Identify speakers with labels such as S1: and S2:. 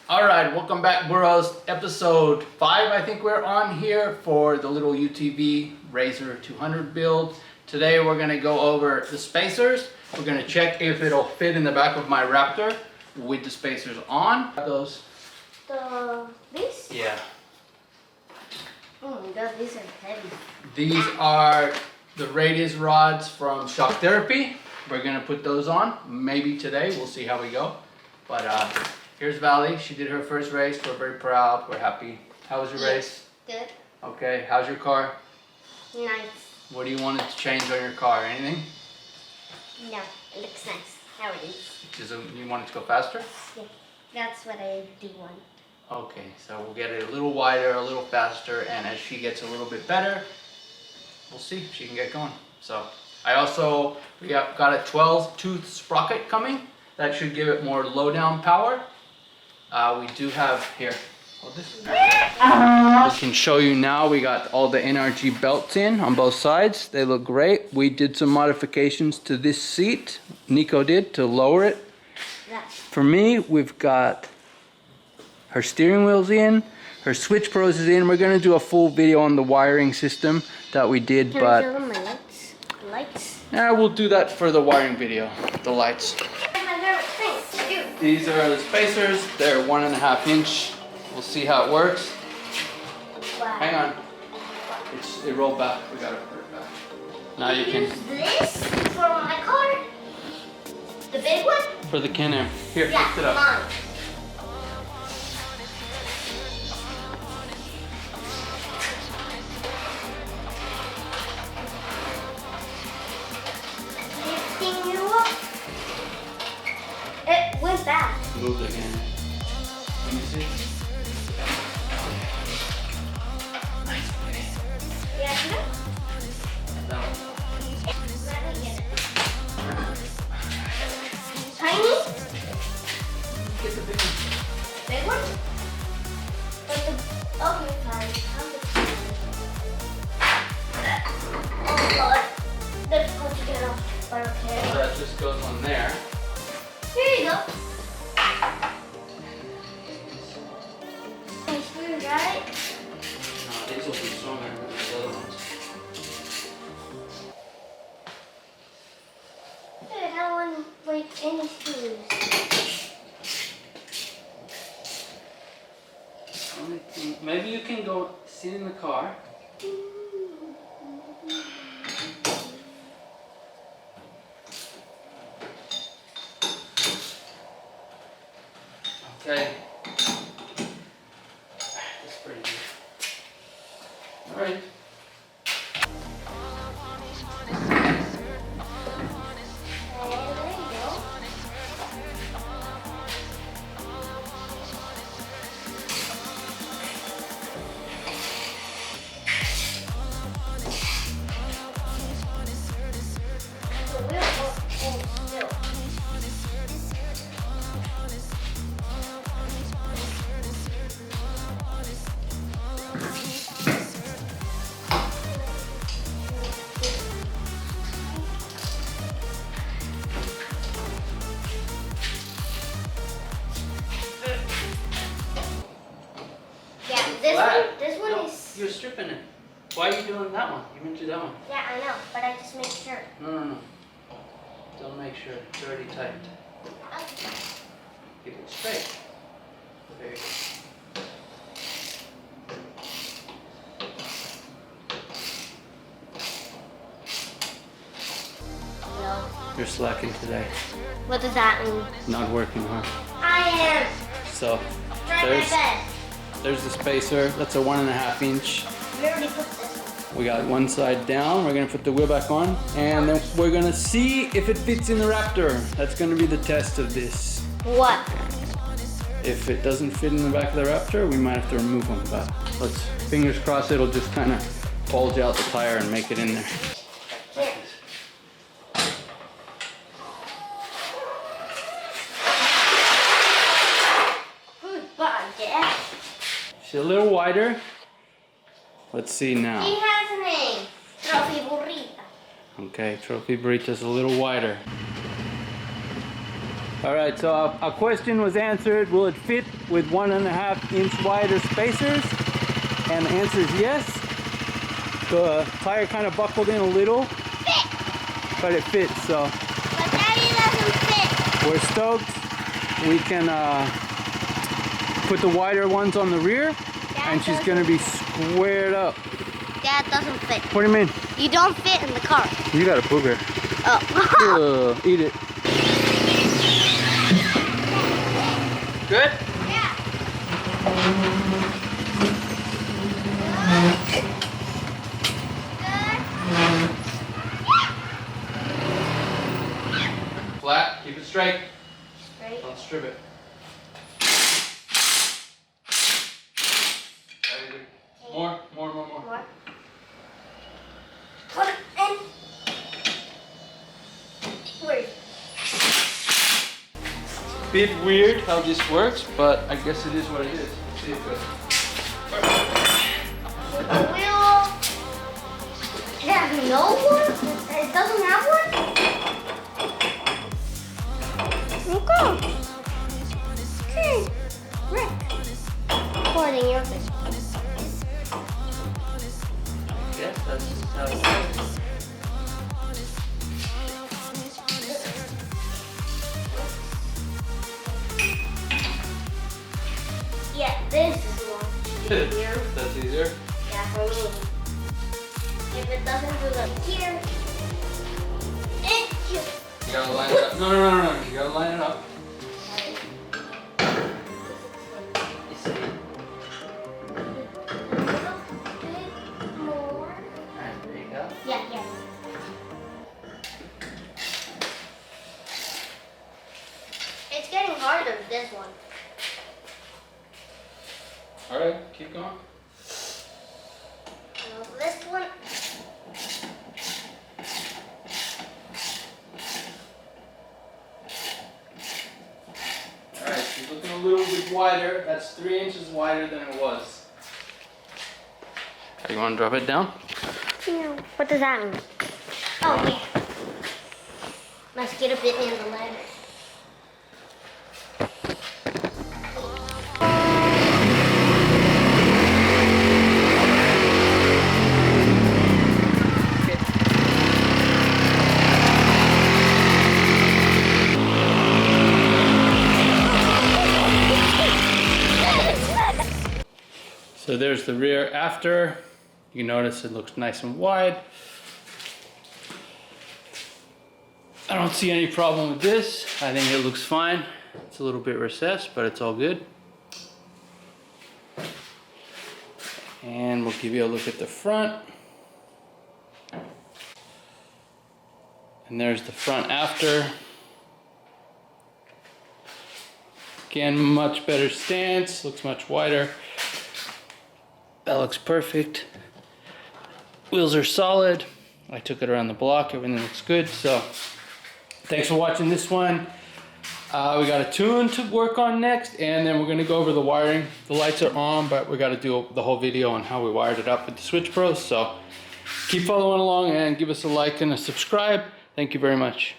S1: Alright, welcome back, Burros. Episode 5, I think we're on here for the little UTV Razor 200 build. Today we're going to go over the spacers. We're going to check if it'll fit in the back of my Raptor with the spacers on. Those.
S2: These?
S1: Yeah.
S2: Oh my god, these are heavy.
S1: These are the radius rods from Shock Therapy. We're going to put those on. Maybe today. We'll see how we go. But here's Valley. She did her first race. We're very proud. We're happy. How was your race?
S2: Good.
S1: Okay. How's your car?
S2: Nice.
S1: What do you want it to change on your car? Anything?
S2: No, it looks nice. How it is.
S1: You want it to go faster?
S2: Yeah, that's what I do want.
S1: Okay, so we'll get it a little wider, a little faster, and as she gets a little bit better, we'll see if she can get going. So we got a 12-tooth sprocket coming. That should give it more low-down power. We do have here. Hold this. I can show you now. We got all the NRG belts in on both sides. They look great. We did some modifications to this seat. Nico did to lower it.
S2: Yeah.
S1: For me, we've got her steering wheel's in, her switch pros is in. We're gonna do a full video on the wiring system that we did,
S2: Can
S1: but
S2: I show them my lights? Lights?
S1: yeah, we'll do that for the wiring video. The lights.
S2: My favorite thing to do.
S1: These are the spacers. They're 1.5 inch. We'll see how it works.
S2: Wow.
S1: Hang on. It rolled back. We gotta put it back. Now you can.
S2: Use this for my car. The big one?
S1: For the Can-Am. Here,
S2: Yeah,
S1: lift it up.
S2: mine. Lifting you up. It went back.
S1: Moved again. Let me see. Nice.
S2: Yeah, you know?
S1: That one.
S2: Let me get it. Tiny?
S1: Get the big one.
S2: Big one? But okay, fine. I'm the Oh god. Difficult to get off, but okay.
S1: So that just goes on there.
S2: Here you go. My screws, right?
S1: No, these will be stronger than the other ones.
S2: Hey, that one break any screws.
S1: Only thing- Maybe you can go sit in the car. Okay. That's pretty good. All right.
S2: And there you go. The wheel won't hold still. Yeah, this one is.
S1: You're stripping it. Why are you doing that one? You meant to do that one.
S2: Yeah, I know, but I just make sure.
S1: No. Don't make sure. It's already tight.
S2: Okay.
S1: Keep it straight. There you go.
S2: No.
S1: You're slacking today.
S2: What does that mean?
S1: Not working, huh?
S2: I am.
S1: So
S2: Try my
S1: there's
S2: best.
S1: there's the spacer. That's a 1.5 inch.
S2: We already put this one.
S1: We got one side down. We're gonna put the wheel back on, and then we're gonna see if it fits in the Raptor. That's gonna be the test of this.
S2: What?
S1: If it doesn't fit in the back of the Raptor, we might have to remove them. But let's fingers crossed it'll just kind of bulge out the tire and make it in there.
S2: Here. Goodbye, Dad.
S1: She's a little wider. Let's see now.
S2: He has a name. Trophy Burrita.
S1: Okay, Trophy Burrita's a little wider. All right, so our question was answered. Will it fit with 1.5 inch wider spacers? And the answer is yes. The tire kind of buckled in a little, but it fits, so.
S2: But Daddy doesn't fit.
S1: We're stoked. We can put the wider ones on the rear, and she's gonna be squared up.
S2: Dad doesn't fit.
S1: What do you mean?
S2: You don't fit in the car.
S1: You got a booger.
S2: Oh.
S1: Eat it. Good?
S2: Yeah.
S1: Flat, keep it straight.
S2: Straight.
S1: Don't strip it. More.
S2: What? Put it in. Wait.
S1: Bit weird how this works, but I guess it is what it is. Let's see if it.
S2: The wheel. It has no one? It doesn't have one? Okay. Rick. Recording your face.
S1: Yes, that's how it works.
S2: Yeah, this is one. Easier.
S1: That's easier.
S2: Yeah, for me. If it doesn't do that here, it just.
S1: You gotta line it up. No. You gotta line it up. You see?
S2: A little bit more.
S1: Alright, there you go.
S2: Yeah. It's getting harder, this one.
S1: Alright, keep going.
S2: This one.
S1: Alright, she's looking a little bit wider. That's 3 inches wider than it was. You want to drop it down?
S2: No. What does that mean? Oh, yeah. Mosquito bit me in the leg.
S1: So there's the rear after. You notice it looks nice and wide. I don't see any problem with this. I think it looks fine. It's a little bit recessed, but it's all good. And we'll give you a look at the front. And there's the front after. Again, much better stance, looks much wider. That looks perfect. Wheels are solid. I took it around the block, everything looks good. So thanks for watching this one. We got a tune to work on next, and then we're gonna go over the wiring. The lights are on, but we gotta do the whole video on how we wired it up with the Switch Pros. So keep following along and give us a like and a subscribe. Thank you very much.